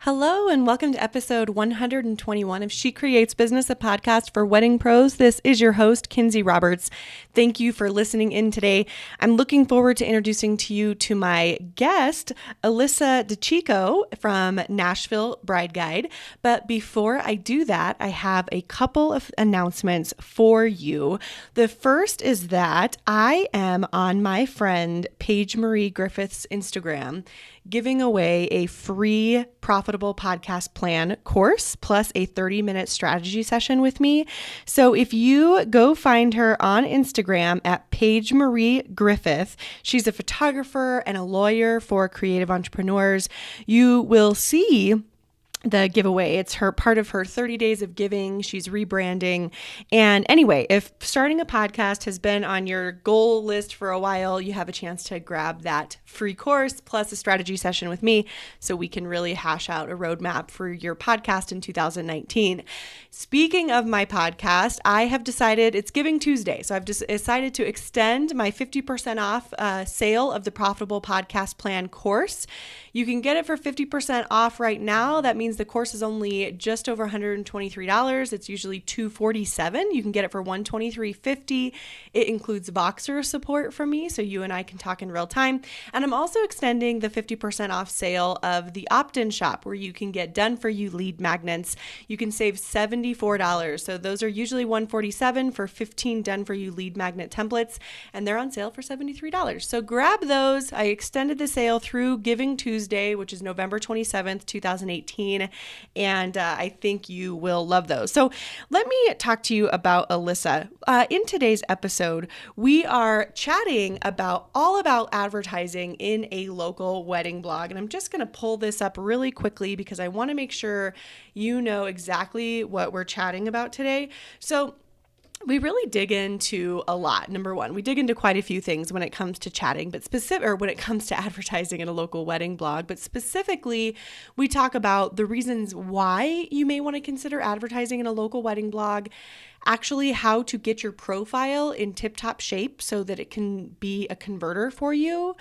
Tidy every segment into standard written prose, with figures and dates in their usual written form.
Hello and welcome to episode 121 of She Creates Business, a podcast for wedding pros. This is your host, Kinsey Roberts. Thank you for listening in today. I'm looking forward to introducing to you to my guest, Alyssa DiCicco from Nashville Bride Guide. But before I do that, I have a couple of announcements for you. The first is that I am on my friend Paige Marie Griffith's Instagram giving away a free profitable podcast plan course plus a 30-minute strategy session with me. So if you go find her on Instagram at Paige Marie Griffith, she's a photographer and a lawyer for creative entrepreneurs, you will see the giveaway. It's her part of her 30 days of giving. She's rebranding. And anyway, if starting a podcast has been on your goal list for a while, you have a chance to grab that free course plus a strategy session with me so we can really hash out a roadmap for your podcast in 2019. Speaking of my podcast, I have decided it's Giving Tuesday. So I've just decided to extend my 50% off sale of the Profitable Podcast Plan course. You can get it for 50% off right now. That means the course is only just over $123. It's usually $247. You can get it for $123.50. It includes Voxer support from me, so you and I can talk in real time. And I'm also extending the 50% off sale of the opt-in shop where you can get done-for-you lead magnets. You can save $74. So those are usually $147 for 15 done-for-you lead magnet templates, and they're on sale for $73. So grab those. I extended the sale through Giving Tuesday, which is November 27th, 2018. And I think you will love those. So let me talk to you about Alyssa. In today's episode, we are chatting all about advertising in a local wedding blog. And I'm just going to pull this up really quickly because I want to make sure you know exactly what we're chatting about today. So we really dig into a lot. Number one, we dig into quite a few things when it comes to chatting, when it comes to advertising in a local wedding blog. But specifically, we talk about the reasons why you may want to consider advertising in a local wedding blog, actually how to get your profile in tip-top shape so that it can be a converter for you,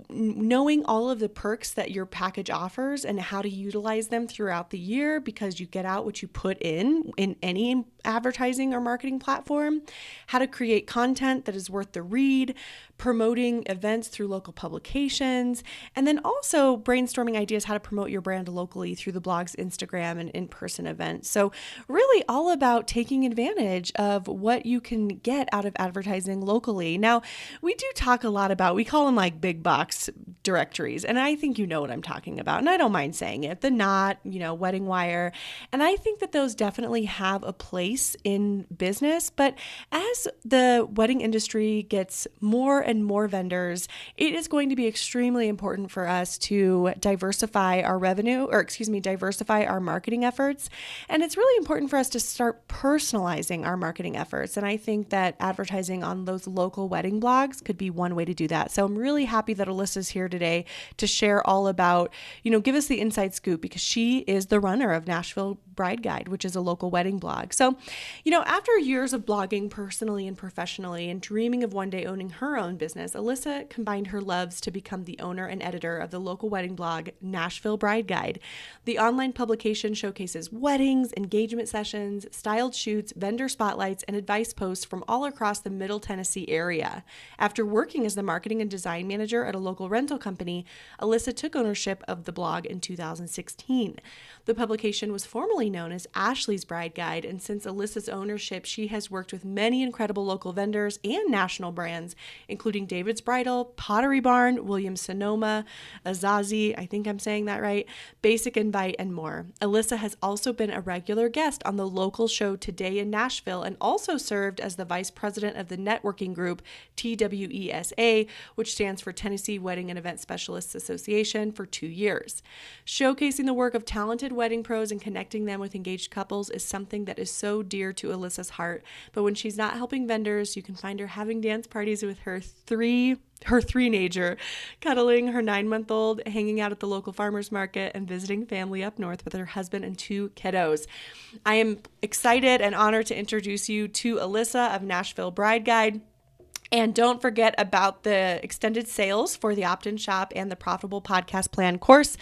knowing all of the perks that your package offers and how to utilize them throughout the year because you get out what you put in any advertising or marketing platform, how to create content that is worth the read, promoting events through local publications, and then also brainstorming ideas how to promote your brand locally through the blog's Instagram and in-person events. So really all about taking advantage of what you can get out of advertising locally. Now, we do talk a lot about, we call them like big box directories, and I think you know what I'm talking about, and I don't mind saying it, the Knot, Wedding Wire, and I think that those definitely have a place in business, but as the wedding industry gets more and more vendors, it is going to be extremely important for us to diversify our diversify our marketing efforts. And it's really important for us to start personalizing our marketing efforts. And I think that advertising on those local wedding blogs could be one way to do that. So I'm really happy that Alyssa's here today to share all about, give us the inside scoop because she is the runner of Nashville Bride Guide, which is a local wedding blog. So, after years of blogging personally and professionally and dreaming of one day owning her own business, Alyssa combined her loves to become the owner and editor of the local wedding blog, Nashville Bride Guide. The online publication showcases weddings, engagement sessions, styled shoots, vendor spotlights, and advice posts from all across the Middle Tennessee area. After working as the marketing and design manager at a local rental company, Alyssa took ownership of the blog in 2016. The publication was formerly known as Ashley's Bride Guide, and since Alyssa's ownership, she has worked with many incredible local vendors and national brands, including David's Bridal, Pottery Barn, Williams Sonoma, Azazie, I think I'm saying that right, Basic Invite, and more. Alyssa has also been a regular guest on the local show Today in Nashville and also served as the vice president of the networking group TWESA, which stands for Tennessee Wedding and Event Specialists Association, for 2 years. Showcasing the work of talented wedding pros and connecting them with engaged couples is something that is so dear to Alyssa's heart. But when she's not helping vendors, you can find her having dance parties with her three-nager, cuddling her 9-month-old, hanging out at the local farmer's market, and visiting family up north with her husband and 2 kiddos. I am excited and honored to introduce you to Alyssa of Nashville Bride Guide. And don't forget about the extended sales for the opt-in shop and the profitable podcast plan course.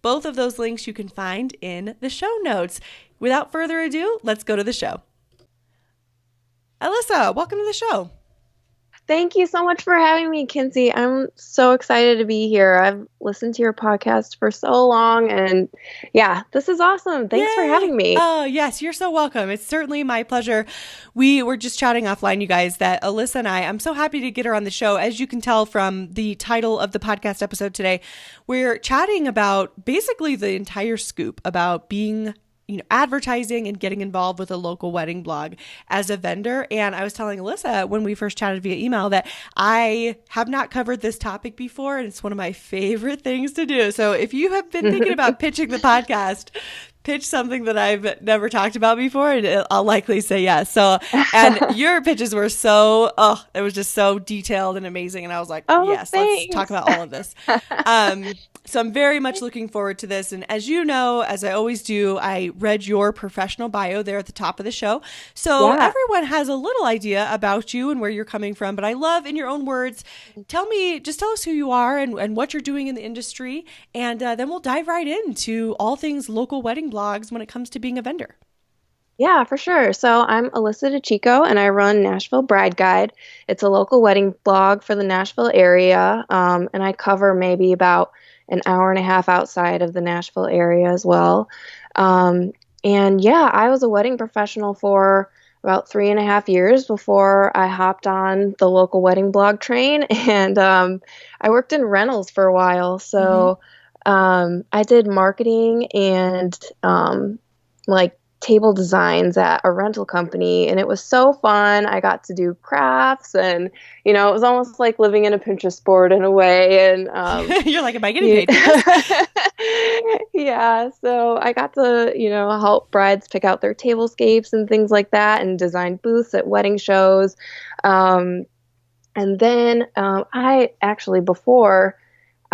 Both of those links you can find in the show notes. Without further ado, let's go to the show. Alyssa, welcome to the show. Thank you so much for having me, Kinsey. I'm so excited to be here. I've listened to your podcast for so long, and yeah, this is awesome. Thanks for having me. Oh, yes, you're so welcome. It's certainly my pleasure. We were just chatting offline, you guys, that Alyssa and I'm so happy to get her on the show. As you can tell from the title of the podcast episode today, we're chatting about basically the entire scoop about being advertising and getting involved with a local wedding blog as a vendor. And I was telling Alyssa when we first chatted via email that I have not covered this topic before, and it's one of my favorite things to do. So if you have been thinking about pitching the podcast, pitch something that I've never talked about before, and I'll likely say yes. So, and your pitches were it was just so detailed and amazing. And I was like, yes, thanks. Let's talk about all of this. So I'm very much looking forward to this. And as you know, as I always do, I read your professional bio there at the top of the show. So everyone has a little idea about you and where you're coming from. But I love, in your own words, tell us who you are and what you're doing in the industry. And then we'll dive right into all things local wedding blogs when it comes to being a vendor. Yeah, for sure. So I'm Alyssa DiCicco, and I run Nashville Bride Guide. It's a local wedding blog for the Nashville area, and I cover maybe about an hour and a half outside of the Nashville area as well. And yeah, I was a wedding professional for about 3.5 years before I hopped on the local wedding blog train, and I worked in rentals for a while. So I did marketing and like table designs at a rental company, and it was so fun. I got to do crafts, and it was almost like living in a Pinterest board in a way. And you're like, am I getting paid? Yeah, so I got to help brides pick out their tablescapes and things like that, and design booths at wedding shows. And then I actually, before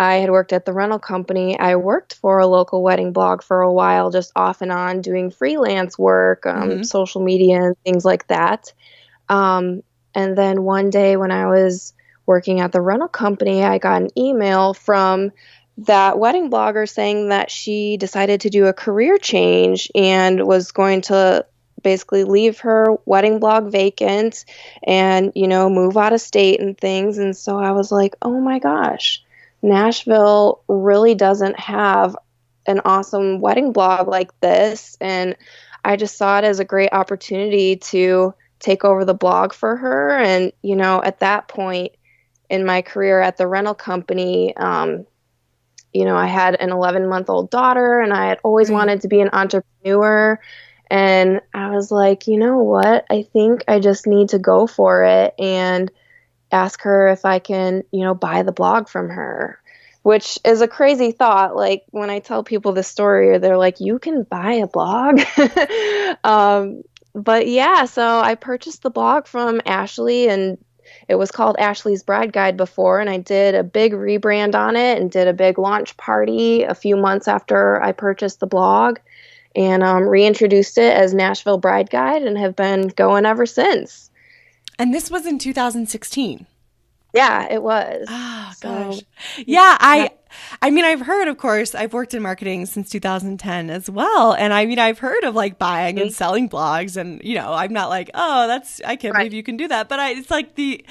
I had worked at the rental company, I worked for a local wedding blog for a while, just off and on doing freelance work, social media and things like that. And then one day when I was working at the rental company, I got an email from that wedding blogger saying that she decided to do a career change and was going to basically leave her wedding blog vacant and, move out of state and things. And so I was like, oh my gosh, Nashville really doesn't have an awesome wedding blog like this. And I just saw it as a great opportunity to take over the blog for her. And, at that point in my career at the rental company, I had an 11-month-old daughter, and I had always wanted to be an entrepreneur. And I was like, you know what? I think I just need to go for it and ask her if I can, buy the blog from her, which is a crazy thought. Like, when I tell people this story, they're like, you can buy a blog? But yeah, so I purchased the blog from Ashley, and it was called Ashley's Bride Guide before, and I did a big rebrand on it and did a big launch party a few months after I purchased the blog, and reintroduced it as Nashville Bride Guide, and have been going ever since. And this was in 2016. Yeah, it was. Oh, gosh. Yeah, I mean, I've heard, of course, I've worked in marketing since 2010 as well. And I mean, I've heard of like buying and selling blogs, and, I'm not like, oh, I can't believe you can do that. But it's like the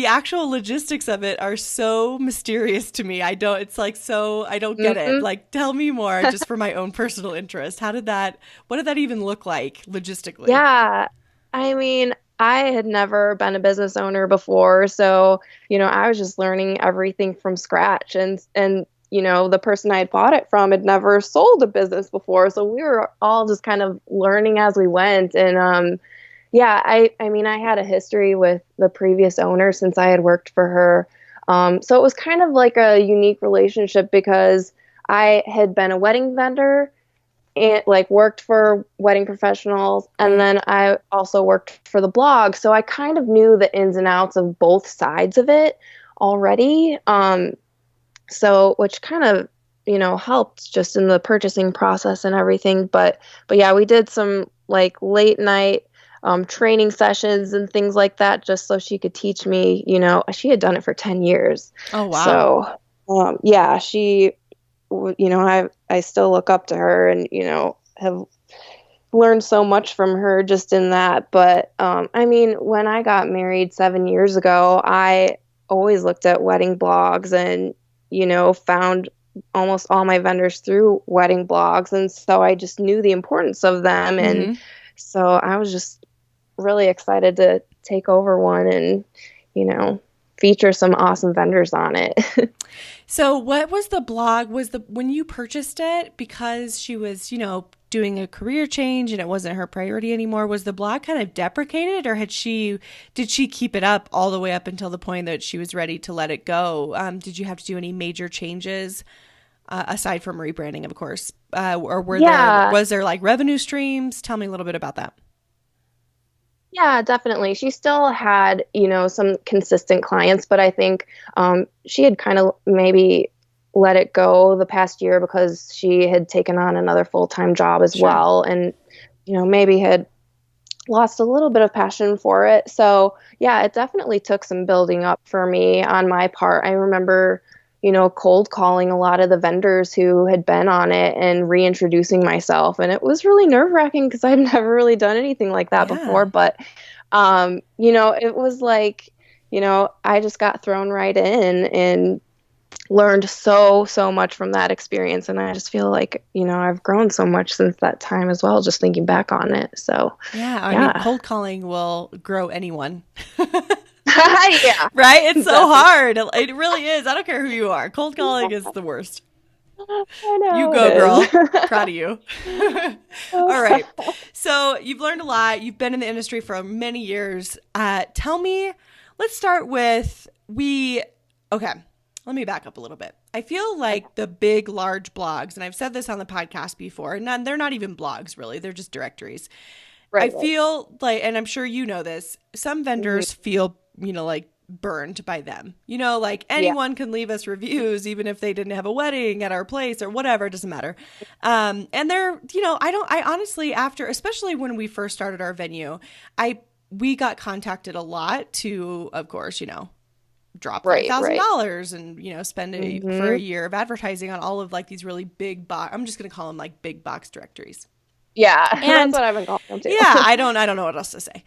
actual logistics of it are so mysterious to me. I don't get it. Like, tell me more just for my own personal interest. What did that even look like logistically? Yeah, I mean, I had never been a business owner before, so, I was just learning everything from scratch. And the person I had bought it from had never sold a business before, so we were all just kind of learning as we went. And yeah, I mean, I had a history with the previous owner since I had worked for her. So it was kind of like a unique relationship, because I had been a wedding vendor and like worked for wedding professionals, and then I also worked for the blog. So I kind of knew the ins and outs of both sides of it already. So which kind of, helped just in the purchasing process and everything. But yeah, we did some like late night training sessions and things like that, just so she could teach me. She had done it for 10 years. Oh, wow. So, yeah, I still look up to her and, have learned so much from her just in that. But, I mean, when I got married 7 years ago, I always looked at wedding blogs and, found almost all my vendors through wedding blogs. And so I just knew the importance of them. And so I was just really excited to take over one and, feature some awesome vendors on it. So what was the blog? When you purchased it, because she was, doing a career change and it wasn't her priority anymore, was the blog kind of deprecated, or did she keep it up all the way up until the point that she was ready to let it go? Did you have to do any major changes aside from rebranding, of course? Or was there like revenue streams? Tell me a little bit about that. Yeah, definitely. She still had, some consistent clients, but I think she had kind of maybe let it go the past year because she had taken on another full-time job as well, and, maybe had lost a little bit of passion for it. So, yeah, it definitely took some building up for me on my part. I remember, cold calling a lot of the vendors who had been on it and reintroducing myself. And it was really nerve-wracking because I'd never really done anything like that before. But, it was like, I just got thrown right in and learned so much from that experience. And I just feel like, I've grown so much since that time as well, just thinking back on it. So, I mean, cold calling will grow anyone. Yeah. Right? It's so hard. It really is. I don't care who you are. Cold calling is the worst. I know. You go, girl. Proud of you. All right. So you've learned a lot. You've been in the industry for many years. Tell me, let's start with okay. Let me back up a little bit. I feel like the big, large blogs, and I've said this on the podcast before, and they're not even blogs, really. They're just directories. Right. I feel like, and I'm sure you know this, some vendors feel, like burned by them. Like anyone can leave us reviews, even if they didn't have a wedding at our place or whatever, it doesn't matter. And they're, I honestly, especially when we first started our venue, we got contacted a lot to, of course, drop $5,000 and, spend it for a year of advertising on all of like these really big I'm just going to call them like big box directories. Yeah, and that's what I've been calling them too. Yeah, I don't know what else to say.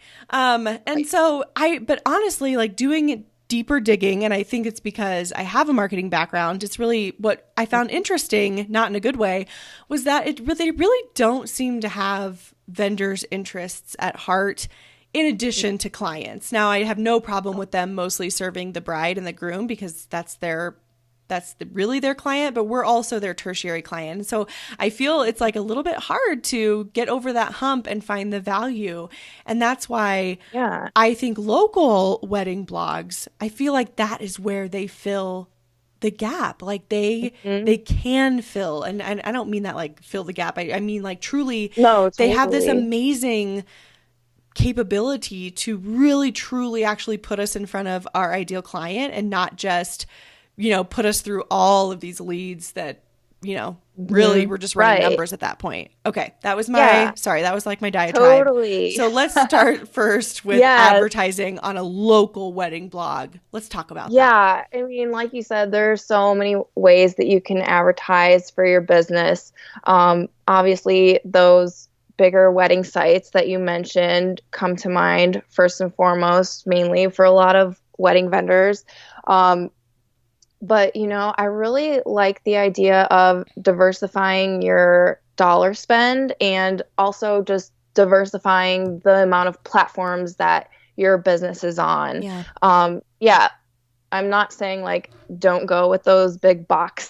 So but honestly, like doing deeper digging, and I think it's because I have a marketing background, it's really what I found interesting, not in a good way, was that they really don't seem to have vendors' interests at heart in addition to clients. Now, I have no problem with them mostly serving the bride and the groom because that's really their client, but we're also their tertiary client. And so I feel it's like a little bit hard to get over that hump and find the value. And that's why I think local wedding blogs, I feel like that is where they fill the gap. Like they can fill, and I don't mean that like fill the gap. I mean like truly, they have this amazing capability to really, truly actually put us in front of our ideal client and not just put us through all of these leads that, really we're just running numbers at that point. Okay. That was that was like my diatribe. Totally. So let's start first with advertising on a local wedding blog. Let's talk about that. Yeah. I mean, like you said, there's so many ways that you can advertise for your business. Obviously those bigger wedding sites that you mentioned come to mind first and foremost, mainly for a lot of wedding vendors. But, I really like the idea of diversifying your dollar spend and also just diversifying the amount of platforms that your business is on. Yeah. I'm not saying like, don't go with those big box,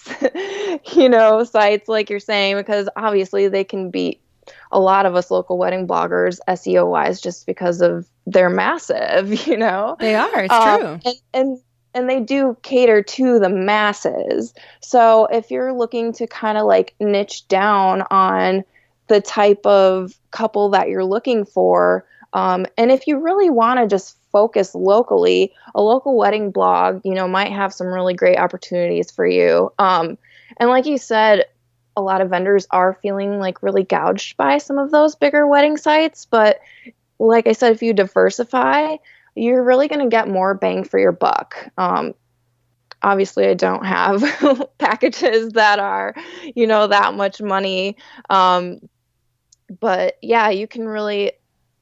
sites like you're saying, because obviously they can beat a lot of us local wedding bloggers SEO wise just because of they're massive, They are. It's true. And they do cater to the masses. So if you're looking to kind of like niche down on the type of couple that you're looking for, and if you really want to just focus locally, a local wedding blog, might have some really great opportunities for you. And like you said, a lot of vendors are feeling like really gouged by some of those bigger wedding sites, but like I said, if you diversify, you're really going to get more bang for your buck. Obviously, I don't have packages that are, that much money. But yeah, you can really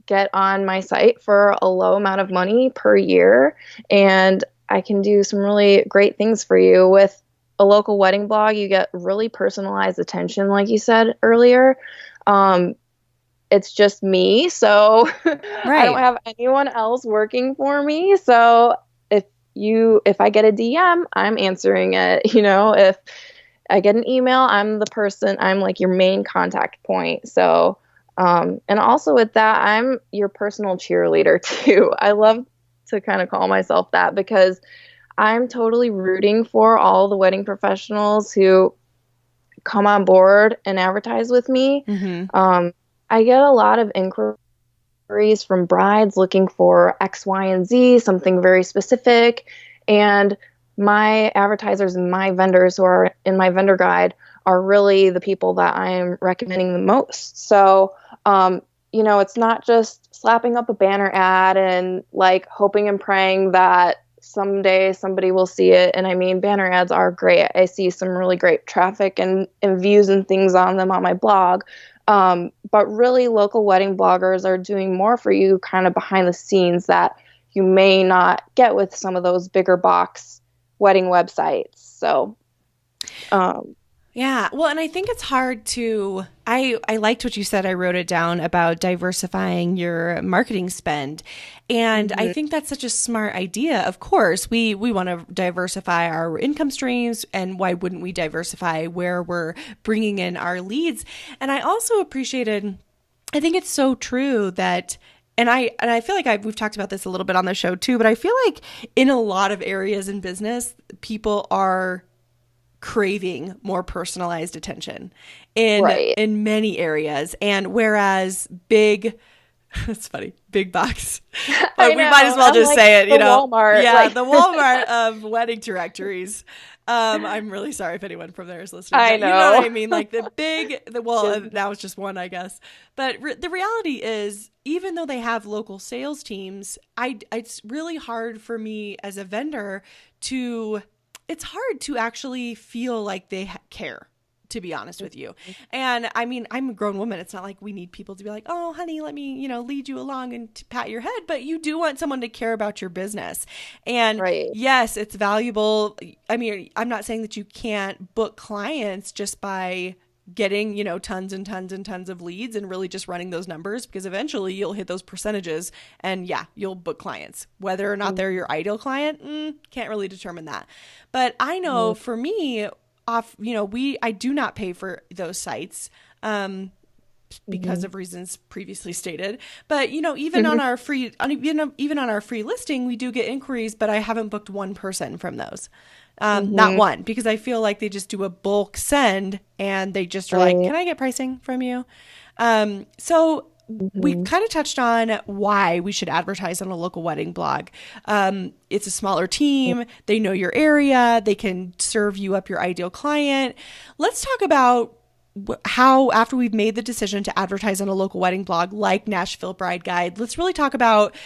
get on my site for a low amount of money per year, and I can do some really great things for you. With a local wedding blog, you get really personalized attention, like you said earlier. It's just me, so I don't Right. have anyone else working for me. So if I get a DM, I'm answering it. If I get an email, I'm like your main contact point. So, and also with that, I'm your personal cheerleader too. I love to kind of call myself that because I'm totally rooting for all the wedding professionals who come on board and advertise with me. I get a lot of inquiries from brides looking for X, Y, and Z, something very specific. And my advertisers and my vendors who are in my vendor guide are really the people that I'm recommending the most. So, it's not just slapping up a banner ad and like hoping and praying that someday somebody will see it. And I mean, banner ads are great. I see some really great traffic and views and things on them on my blog. But really, local wedding bloggers are doing more for you kind of behind the scenes that you may not get with some of those bigger box wedding websites. So, Yeah. Well, and I think it's hard to, I liked what you said. I wrote it down about diversifying your marketing spend. And I think that's such a smart idea. Of course, we want to diversify our income streams, and why wouldn't we diversify where we're bringing in our leads? And I also appreciated, I think it's so true that, and I feel like we've talked about this a little bit on the show too, but I feel like in a lot of areas in business, people are craving more personalized attention in many areas. And whereas it's funny, big box, but we might as well just say it, Walmart, yeah, the Walmart of wedding directories. I'm really sorry if anyone from there is listening. I know. You know what I mean? Like now it's just one, I guess. But the reality is, even though they have local sales teams, it's really hard for me as a vendor it's hard to actually feel like they care, to be honest with you. And I mean, I'm a grown woman. It's not like we need people to be like, oh, honey, let me, lead you along and pat your head. But you do want someone to care about your business. And yes, it's valuable. I mean, I'm not saying that you can't book clients just by getting, tons and tons and tons of leads and really just running those numbers, because eventually you'll hit those percentages and you'll book clients. Whether or not they're your ideal client, can't really determine that. But I know for me, I do not pay for those sites because of reasons previously stated. But even on our free, even on our free listing, we do get inquiries, but I haven't booked one person from those. Not one, because I feel like they just do a bulk send and they just are like, can I get pricing from you? So we've kind of touched on why we should advertise on a local wedding blog. It's a smaller team. They know your area. They can serve you up your ideal client. Let's talk about how, after we've made the decision to advertise on a local wedding blog like Nashville Bride Guide, let's really talk about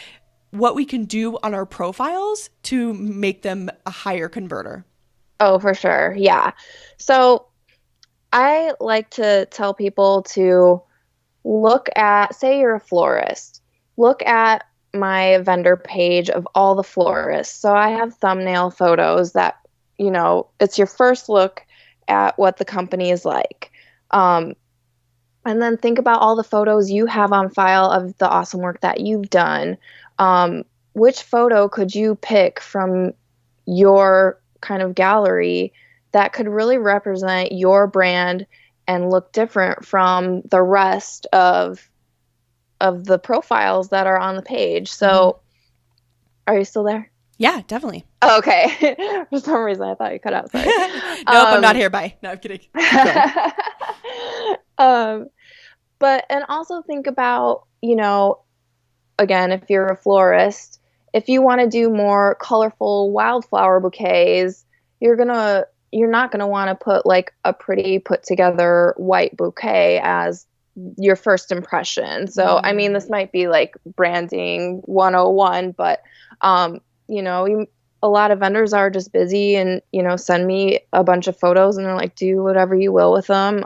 what we can do on our profiles to make them a higher converter. Oh, for sure. Yeah. So I like to tell people to look at, say you're a florist, look at my vendor page of all the florists. So I have thumbnail photos that, it's your first look at what the company is like. And then think about all the photos you have on file of the awesome work that you've done. Which photo could you pick from your kind of gallery that could really represent your brand and look different from the rest of the profiles that are on the page? So are you still there? Yeah, definitely. Oh, okay. For some reason, I thought you cut out. Sorry. Nope, I'm not here. Bye. No, I'm kidding. But, and also think about, again, if you're a florist, if you want to do more colorful wildflower bouquets, you're not going to want to put like a pretty put together white bouquet as your first impression. So, I mean, this might be like branding 101, but, a lot of vendors are just busy and, send me a bunch of photos and they're like, do whatever you will with them.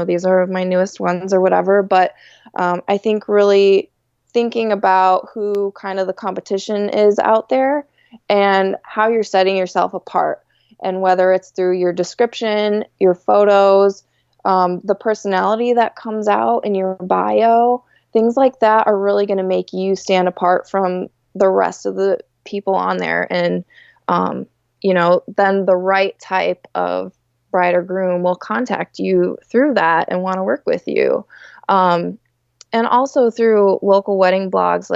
These are my newest ones or whatever. But I think really thinking about who kind of the competition is out there and how you're setting yourself apart, and whether it's through your description, your photos, the personality that comes out in your bio, things like that are really going to make you stand apart from the rest of the people on there. And, then the right type of bride or groom will contact you through that and want to work with you. And also through local wedding blogs.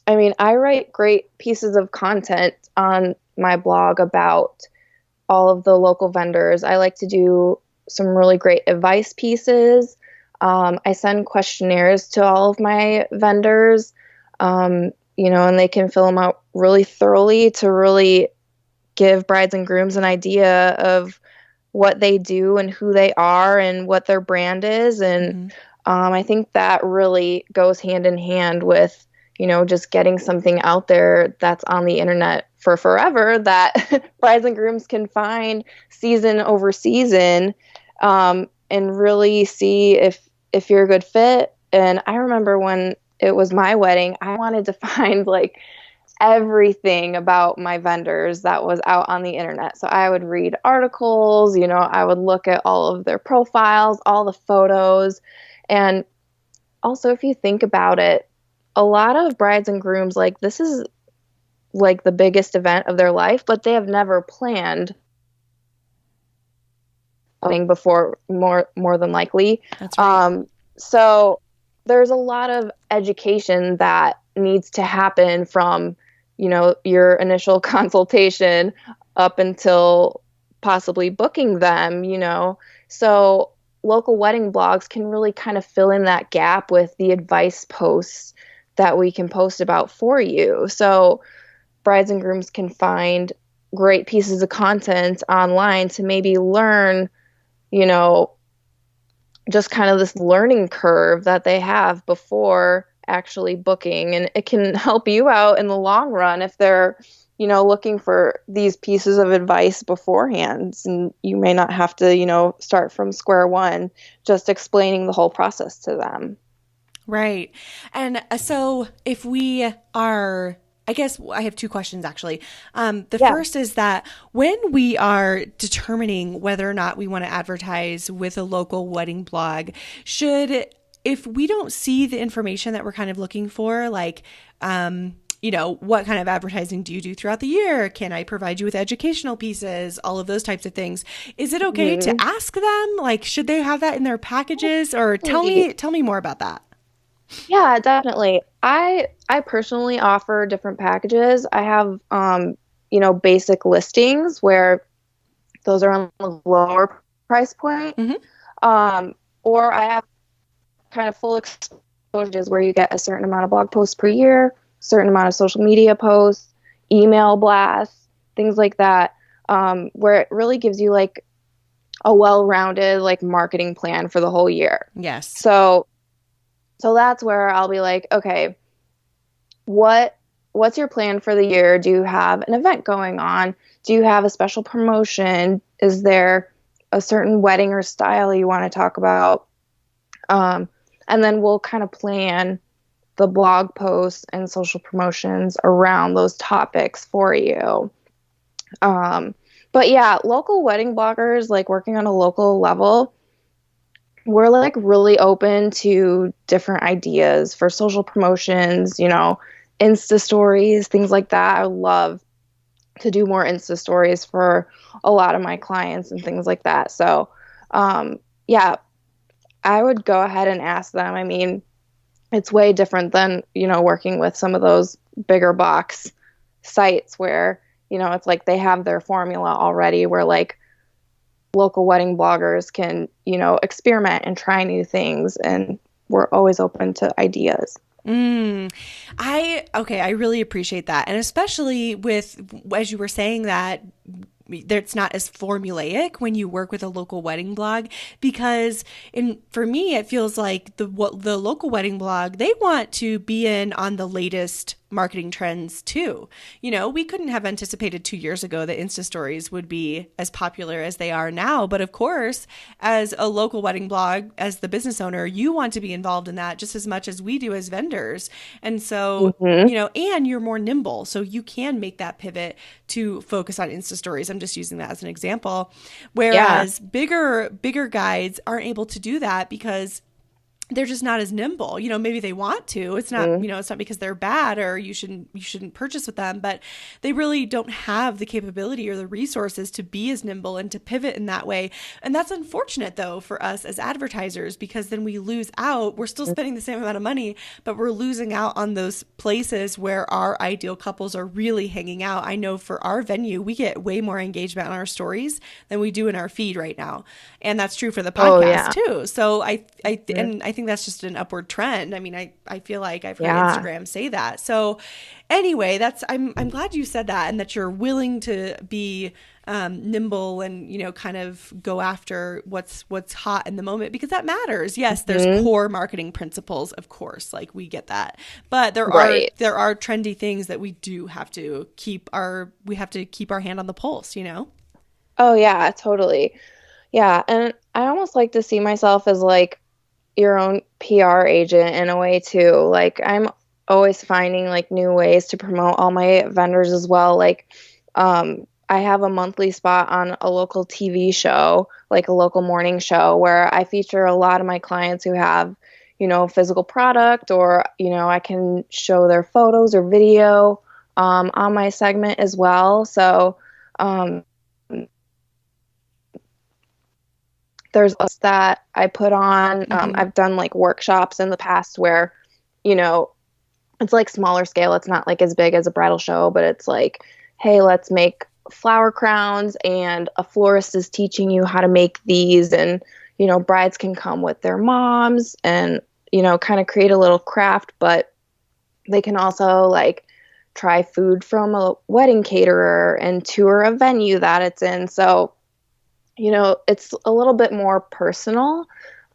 I write great pieces of content on my blog about all of the local vendors. I like to do some really great advice pieces. I send questionnaires to all of my vendors, and they can fill them out really thoroughly to really give brides and grooms an idea of what they do and who they are and what their brand is. And I think that really goes hand in hand with, just getting something out there that's on the internet for forever that brides and grooms can find season over season, and really see if you're a good fit. And I remember when it was my wedding, I wanted to find everything about my vendors that was out on the internet. So I would read articles, I would look at all of their profiles, all the photos. And also, if you think about it, a lot of brides and grooms, this is the biggest event of their life, but they have never planned before, more than likely. That's right. So there's a lot of education that needs to happen from, your initial consultation up until possibly booking them, So local wedding blogs can really kind of fill in that gap with the advice posts that we can post about for you. So brides and grooms can find great pieces of content online to maybe learn, just kind of this learning curve that they have before actually booking. And it can help you out in the long run if they're, looking for these pieces of advice beforehand. And you may not have to, start from square one, just explaining the whole process to them. Right. And so if we are, I guess I have two questions actually. The first is that when we are determining whether or not we want to advertise with a local wedding blog, if we don't see the information that we're kind of looking for, what kind of advertising do you do throughout the year? Can I provide you with educational pieces? All of those types of things. Is it okay to ask them? Should they have that in their packages? Or tell me more about that. Yeah, definitely. I personally offer different packages. I have, basic listings where those are on the lower price point. Or I have kind of full exposures where you get a certain amount of blog posts per year, certain amount of social media posts, email blasts, things like that, where it really gives you a well-rounded marketing plan for the whole year. Yes. So that's where I'll be like, okay, what's your plan for the year? Do you have an event going on? Do you have a special promotion? Is there a certain wedding or style you want to talk about? And then we'll kind of plan the blog posts and social promotions around those topics for you. But yeah, local wedding bloggers, working on a local level, we're really open to different ideas for social promotions, Insta stories, things like that. I love to do more Insta stories for a lot of my clients and things like that. So, yeah, I would go ahead and ask them. I mean, it's way different than, working with some of those bigger box sites where, it's they have their formula already where local wedding bloggers can, experiment and try new things. And we're always open to ideas. I really appreciate that. And especially with, as you were saying that, it's not as formulaic when you work with a local wedding blog, because for me, it feels like the local wedding blog, they want to be in on the latest marketing trends too. We couldn't have anticipated 2 years ago that Insta stories would be as popular as they are now. But of course, as a local wedding blog, as the business owner, you want to be involved in that just as much as we do as vendors. And so, and you're more nimble, so you can make that pivot to focus on Insta stories. I'm just using that as an example. Whereas bigger guides aren't able to do that because they're just not as nimble. Maybe they want to. It's not, it's not because they're bad or you shouldn't purchase with them, but they really don't have the capability or the resources to be as nimble and to pivot in that way. And that's unfortunate though for us as advertisers, because then we lose out. We're still spending the same amount of money, but we're losing out on those places where our ideal couples are really hanging out. I know for our venue, we get way more engagement on our stories than we do in our feed right now. And that's true for the podcast too. So I think that's just an upward trend. I mean, I feel like I've heard Instagram say that. So anyway, I'm glad you said that, and that you're willing to be nimble and, kind of go after what's hot in the moment, because that matters. Yes, there's core marketing principles, of course, like we get that. But there are trendy things that we do have to keep our hand on the pulse, Oh yeah, totally. Yeah, and I almost like to see myself as like your own PR agent in a way too. Like I'm always finding like new ways to promote all my vendors as well. Like I have a monthly spot on a local TV show, like a local morning show, where I feature a lot of my clients who have, physical product, or, I can show their photos or video on my segment as well. So there's us that I put on. I've done like workshops in the past where, it's like smaller scale. It's not like as big as a bridal show, but it's like, hey, let's make flower crowns, and a florist is teaching you how to make these, and, brides can come with their moms and, kind of create a little craft, but they can also like try food from a wedding caterer and tour a venue that it's in. So it's a little bit more personal,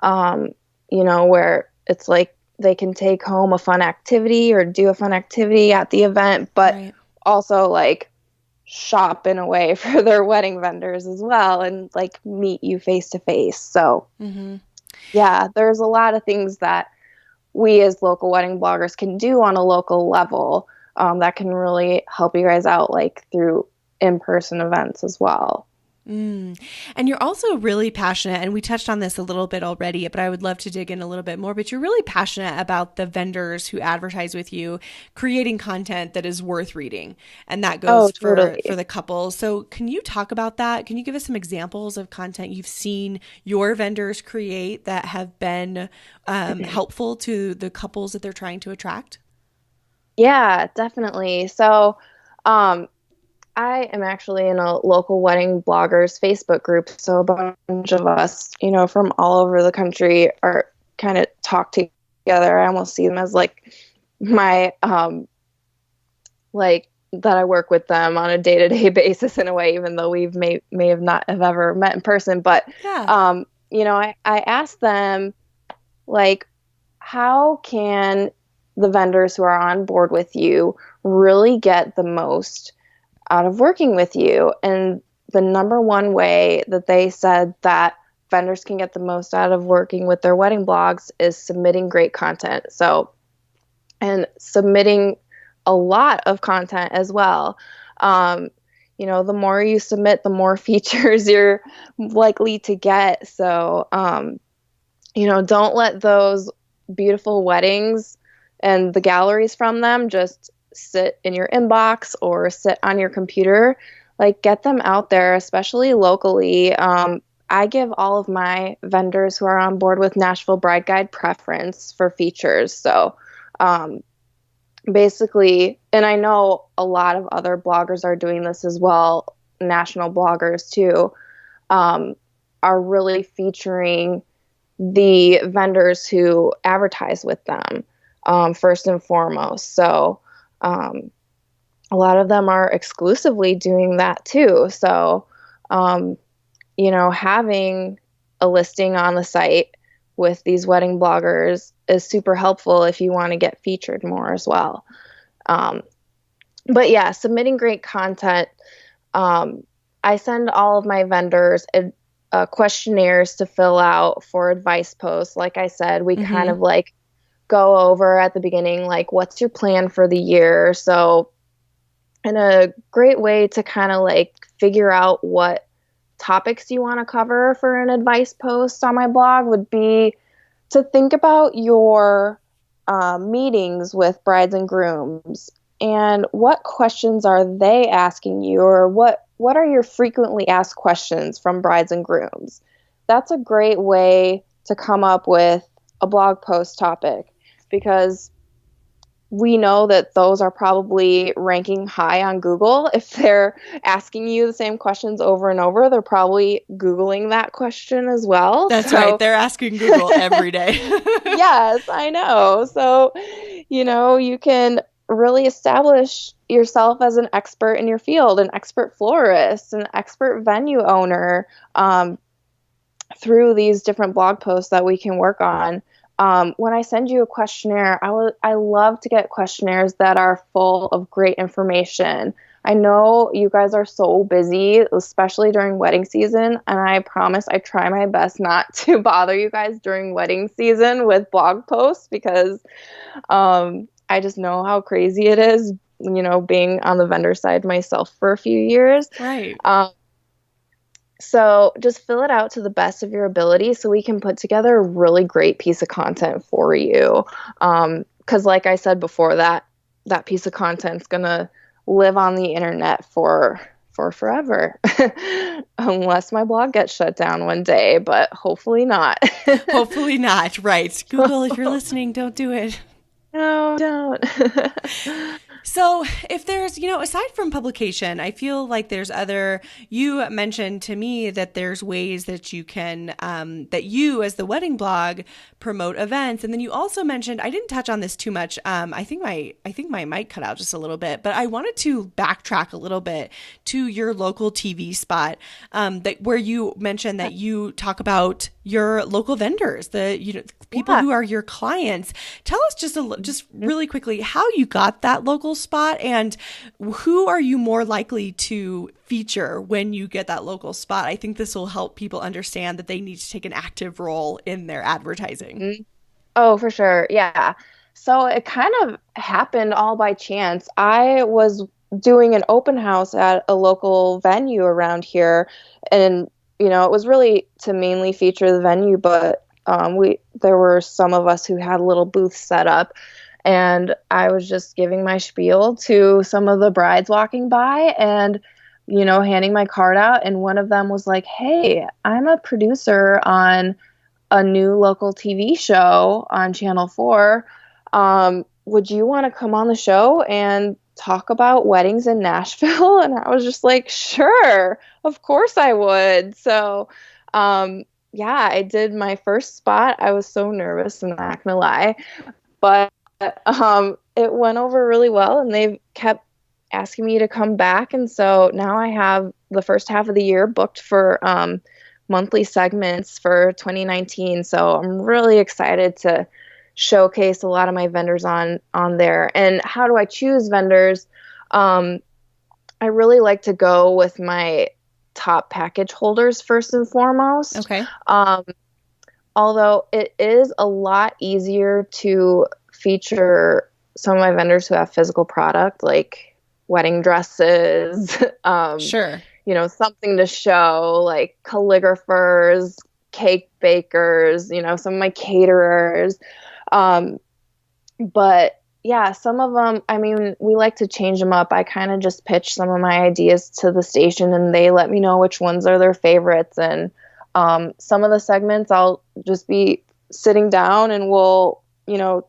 where it's like they can take home a fun activity or do a fun activity at the event, but also like shop in a way for their wedding vendors as well, and like meet you face to face. So yeah, there's a lot of things that we as local wedding bloggers can do on a local level that can really help you guys out, like through in-person events as well. And you're also really passionate, and we touched on this a little bit already, but I would love to dig in a little bit more. But you're really passionate about the vendors who advertise with you creating content that is worth reading, and that goes for the couples. So can you talk about that? Can you give us some examples of content you've seen your vendors create that have been helpful to the couples that they're trying to attract? Yeah, definitely. So I am actually in a local wedding bloggers Facebook group. So a bunch of us, from all over the country are kind of talk together. I almost see them as like my, like that I work with them on a day-to-day basis in a way, even though we've may have not have ever met in person. But, I asked them, like, how can the vendors who are on board with you really get the most out of working with you? And the number one way that they said that vendors can get the most out of working with their wedding blogs is submitting great content. So, and submitting a lot of content as well. The more you submit, the more features you're likely to get. So, don't let those beautiful weddings and the galleries from them just sit in your inbox or sit on your computer. Like, get them out there, especially locally. I give all of my vendors who are on board with Nashville Bride Guide preference for features. So basically, and I know a lot of other bloggers are doing this as well, national bloggers too, are really featuring the vendors who advertise with them first and foremost. So a lot of them are exclusively doing that too. So, having a listing on the site with these wedding bloggers is super helpful if you want to get featured more as well. But yeah, submitting great content. I send all of my vendors questionnaires to fill out for advice posts. Like I said, we kind of like go over at the beginning, like, what's your plan for the year? So, and a great way to kind of like figure out what topics you want to cover for an advice post on my blog would be to think about your meetings with brides and grooms and what questions are they asking you, or what are your frequently asked questions from brides and grooms. That's a great way to come up with a blog post topic, because we know that those are probably ranking high on Google. If they're asking you the same questions over and over, they're probably Googling that question as well. That's right. They're asking Google every day. Yes, I know. So, you can really establish yourself as an expert in your field, an expert florist, an expert venue owner, through these different blog posts that we can work on. When I send you a questionnaire, I love to get questionnaires that are full of great information. I know you guys are so busy, especially during wedding season, and I promise I try my best not to bother you guys during wedding season with blog posts, because I just know how crazy it is, being on the vendor side myself for a few years. Right. So just fill it out to the best of your ability so we can put together a really great piece of content for you. Because like I said before, that piece of content's going to live on the internet for forever, unless my blog gets shut down one day, but hopefully not. Hopefully not. Right. Google, if you're listening, don't do it. No, don't. So if there's, aside from publication, I feel like there's you mentioned to me that there's ways that you can, that you as the wedding blog promote events. And then you also mentioned, I didn't touch on this too much. I think my mic cut out just a little bit, but I wanted to backtrack a little bit to your local TV spot, where you mentioned that you talk about your local vendors, the people who are your clients. Tell us just really quickly how you got that local spot, and who are you more likely to feature when you get that local spot. I think this will help people understand that they need to take an active role in their advertising. Oh, for sure. Yeah. So it kind of happened all by chance. I was doing an open house at a local venue around here, and it was really to mainly feature the venue, but there were some of us who had little booths set up, and I was just giving my spiel to some of the brides walking by and, handing my card out. And one of them was like, "Hey, I'm a producer on a new local TV show on Channel 4. Would you want to come on the show and talk about weddings in Nashville?" And I was just like, "Sure, of course I would." So, yeah, I did my first spot. I was so nervous, I'm not gonna lie, but it went over really well, and they've kept asking me to come back. And so now I have the first half of the year booked for monthly segments for 2019. So I'm really excited to showcase a lot of my vendors on there. And how do I choose vendors? I really like to go with my top package holders first and foremost. Okay. Although it is a lot easier to feature some of my vendors who have physical product, like wedding dresses, Sure. Something to show, like calligraphers, cake bakers, some of my caterers. But yeah, some of them, we like to change them up. I kind of just pitch some of my ideas to the station, and they let me know which ones are their favorites. And some of the segments I'll just be sitting down and we'll,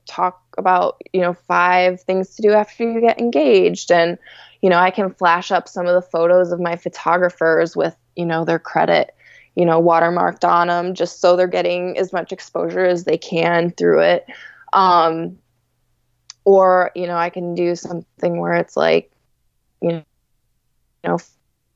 talk about, 5 things to do after you get engaged. And, I can flash up some of the photos of my photographers with, their credit, watermarked on them, just so they're getting as much exposure as they can through it. Or, I can do something where it's like, you know,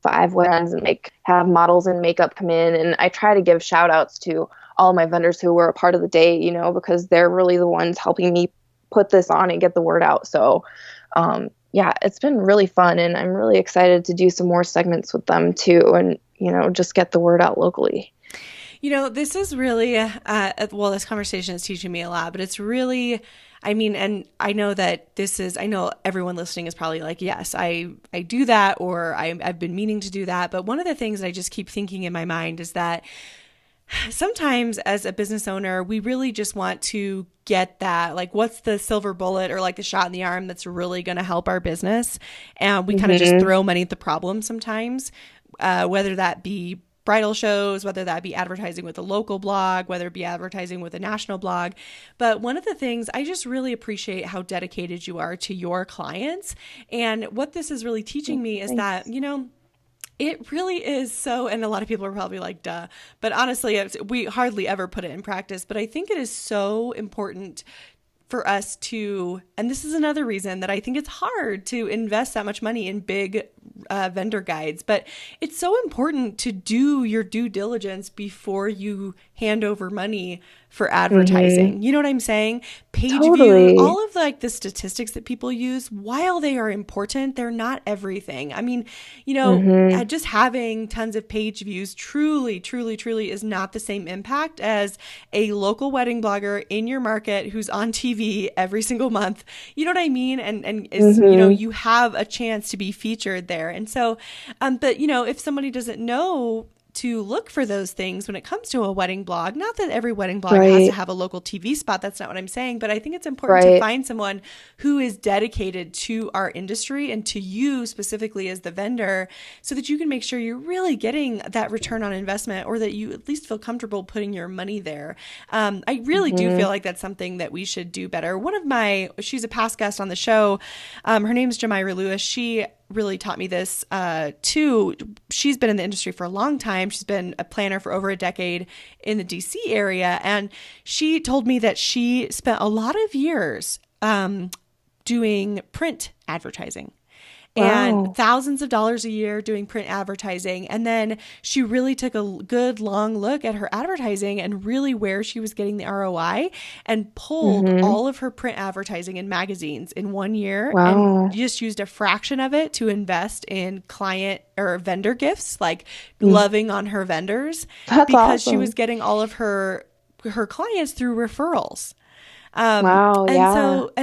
5 weddings and have models and makeup come in. And I try to give shout outs to all my vendors who were a part of the day, because they're really the ones helping me put this on and get the word out. So, yeah, it's been really fun, and I'm really excited to do some more segments with them too, and, just get the word out locally. This is really, this conversation is teaching me a lot, but it's really, and I know that I know everyone listening is probably like, yes, I do that, or I've been meaning to do that. But one of the things I just keep thinking in my mind is that sometimes as a business owner, we really just want to get that, like, what's the silver bullet or like the shot in the arm that's really going to help our business. And we kind of just throw money at the problem sometimes, whether that be bridal shows, whether that be advertising with a local blog, whether it be advertising with a national blog. But one of the things, I just really appreciate how dedicated you are to your clients. And what this is really teaching me is that, it really is so, and a lot of people are probably like, duh, but honestly, we hardly ever put it in practice. But I think it is so important for us to, and this is another reason that I think it's hard to invest that much money in big vendor guides, but it's so important to do your due diligence before you hand over money for advertising. You know what I'm saying? Page view, all of like the statistics that people use, while they are important, they're not everything. Just having tons of page views truly is not the same impact as a local wedding blogger in your market who's on TV every single month. You know what I mean? And is, you have a chance to be featured there. And so, but if somebody doesn't know to look for those things when it comes to a wedding blog. Not that every wedding blog has to have a local TV spot. That's not what I'm saying. But I think it's important to find someone who is dedicated to our industry and to you specifically as the vendor, so that you can make sure you're really getting that return on investment, or that you at least feel comfortable putting your money there. I really do feel like that's something that we should do better. She's a past guest on the show. Her name is Jamira Lewis. She really taught me this too. She's been in the industry for a long time. She's been a planner for over a decade in the DC area. And she told me that she spent a lot of years doing print advertising. And thousands of dollars a year doing print advertising. And then she really took a good long look at her advertising and really where she was getting the ROI, and pulled all of her print advertising in magazines in 1 year and just used a fraction of it to invest in client or vendor gifts, like loving on her vendors. That's because awesome. She was getting all of her clients through referrals. And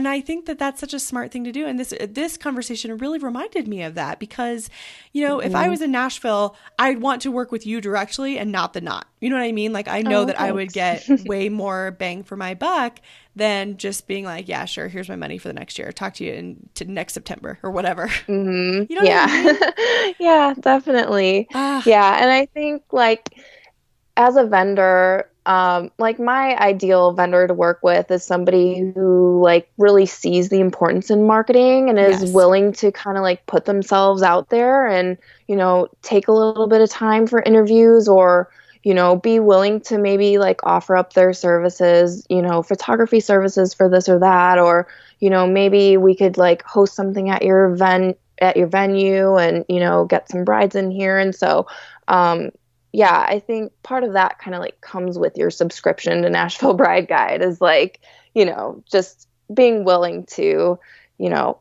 I think that that's such a smart thing to do. And this conversation really reminded me of that, because, if I was in Nashville, I'd want to work with you directly and not the knot. You know what I mean? Like, I know that I would get way more bang for my buck than just being like, yeah, sure, here's my money for the next year. Talk to you to next September or whatever. You know what I mean? Yeah, definitely. Yeah. And I think, like, as a vendor, like, my ideal vendor to work with is somebody who, like, really sees the importance in marketing and is willing to kind of like put themselves out there and, take a little bit of time for interviews, or, be willing to maybe like offer up their services, photography services for this or that, or, maybe we could like host something at your venue and, get some brides in here. And so, yeah, I think part of that kind of like comes with your subscription to Nashville Bride Guide, is like, just being willing to,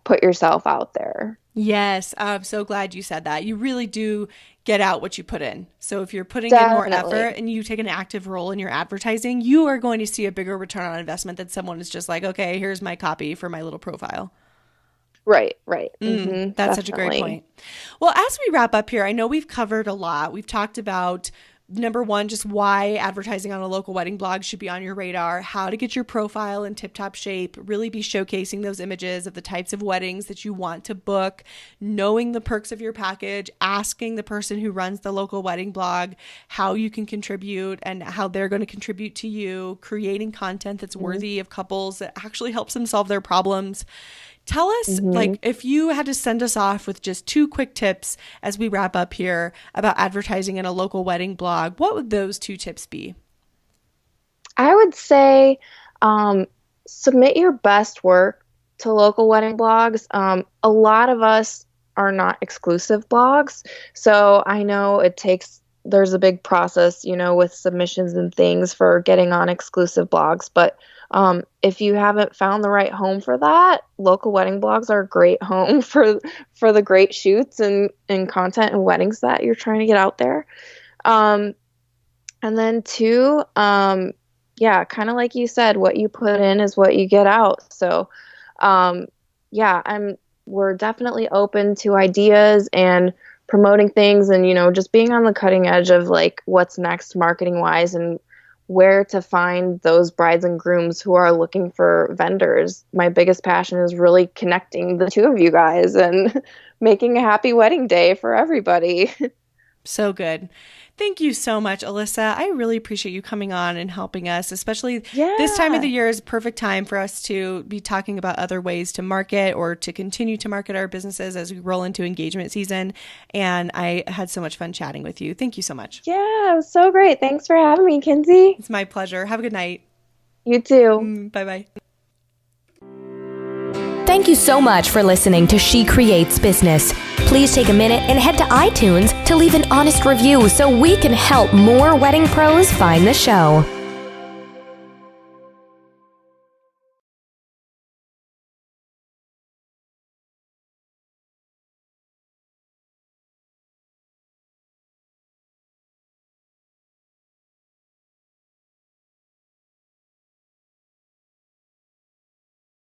put yourself out there. Yes. I'm so glad you said that. You really do get out what you put in. So if you're putting in more effort and you take an active role in your advertising, you are going to see a bigger return on investment than someone is just like, okay, here's my copy for my little profile. Right. That's such a great point. Well, as we wrap up here, I know we've covered a lot. We've talked about, number one, just why advertising on a local wedding blog should be on your radar, how to get your profile in tip-top shape, really be showcasing those images of the types of weddings that you want to book, knowing the perks of your package, asking the person who runs the local wedding blog how you can contribute and how they're going to contribute to you, creating content that's worthy of couples that actually helps them solve their problems. Tell us, like, if you had to send us off with just 2 quick tips as we wrap up here about advertising in a local wedding blog, what would those 2 tips be? I would say submit your best work to local wedding blogs. A lot of us are not exclusive blogs. So I know there's a big process, with submissions and things for getting on exclusive blogs. But if you haven't found the right home for that, local wedding blogs are a great home for the great shoots and content and weddings that you're trying to get out there. And then two, yeah, kind of like you said, what you put in is what you get out. So, we're definitely open to ideas and promoting things and, just being on the cutting edge of like what's next marketing wise and where to find those brides and grooms who are looking for vendors. My biggest passion is really connecting the two of you guys and making a happy wedding day for everybody. So good. Thank you so much, Alyssa. I really appreciate you coming on and helping us, especially this time of the year is a perfect time for us to be talking about other ways to market or to continue to market our businesses as we roll into engagement season. And I had so much fun chatting with you. Thank you so much. Yeah, it was so great. Thanks for having me, Kinsey. It's my pleasure. Have a good night. You too. Bye-bye. Thank you so much for listening to She Creates Business. Please take a minute and head to iTunes to leave an honest review so we can help more wedding pros find the show.